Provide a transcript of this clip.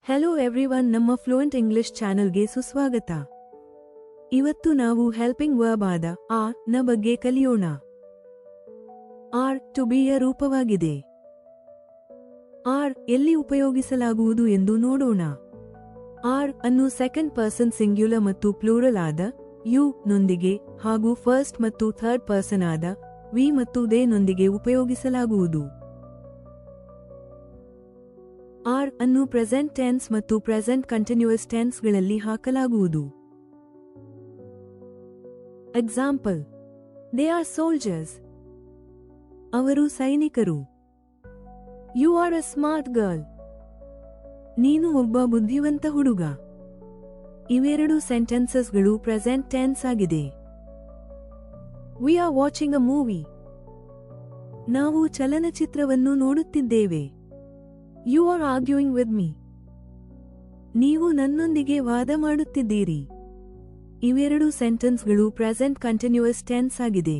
Hello everyone, ನಮ್ಮ fluent English ಚಾನೆಲ್ಗೆ ಸುಸ್ವಾಗತ. ಇವತ್ತು ನಾವು ಹೆಲ್ಪಿಂಗ್ ವರ್ಬ್ ಆದ ಆರ್ ನ ಬಗ್ಗೆ ಕಲಿಯೋಣ. ಆರ್ ಟು ಬಿ ಯ ರೂಪವಾಗಿದೆ. ಆರ್ ಎಲ್ಲಿ ಉಪಯೋಗಿಸಲಾಗುವುದು ಎಂದು ನೋಡೋಣ. ಆರ್ ಅನ್ನು ಸೆಕೆಂಡ್ ಪರ್ಸನ್ ಸಿಂಗ್ಯುಲರ್ ಮತ್ತು ಪ್ಲೂರಲ್ ಆದ ಯು ನೊಂದಿಗೆ ಹಾಗೂ ಫಸ್ಟ್ ಮತ್ತು ಥರ್ಡ್ ಪರ್ಸನ್ ಆದ ವಿ ಮತ್ತು ದೇ ನೊಂದಿಗೆ ಉಪಯೋಗಿಸಲಾಗುವುದು. ಆರ್ ಅನ್ನು ಪ್ರೆಸೆಂಟ್ ಟೆನ್ಸ್ ಮತ್ತು ಪ್ರೆಸೆಂಟ್ ಕಂಟಿನ್ಯೂಯಸ್ ಟೆನ್ಸ್ಗಳಲ್ಲಿ ಹಾಕಲಾಗುವುದು. Example: they are soldiers. ಅವರು ಸೈನಿಕರು. You are a smart girl. ನೀನು ಒಬ್ಬ ಬುದ್ಧಿವಂತ ಹುಡುಗ. ಇವೆರಡು ಸೆಂಟೆನ್ಸಸ್ಗಳು ಪ್ರೆಸೆಂಟ್ ಟೆನ್ಸ್ ಆಗಿದೆ. We are watching a movie. ನಾವು ಚಲನಚಿತ್ರವನ್ನು ನೋಡುತ್ತಿದ್ದೇವೆ. You are arguing with me. ನೀವು ನನ್ನೊಂದಿಗೆ ವಾದ ಮಾಡುತ್ತಿದ್ದೀರಿ. ಇವೆರಡು ಸೆಂಟೆನ್ಸ್ಗಳು ಪ್ರೆಸೆಂಟ್ ಕಂಟಿನ್ಯೂಯಸ್ ಟೆನ್ಸ್ ಆಗಿದೆ.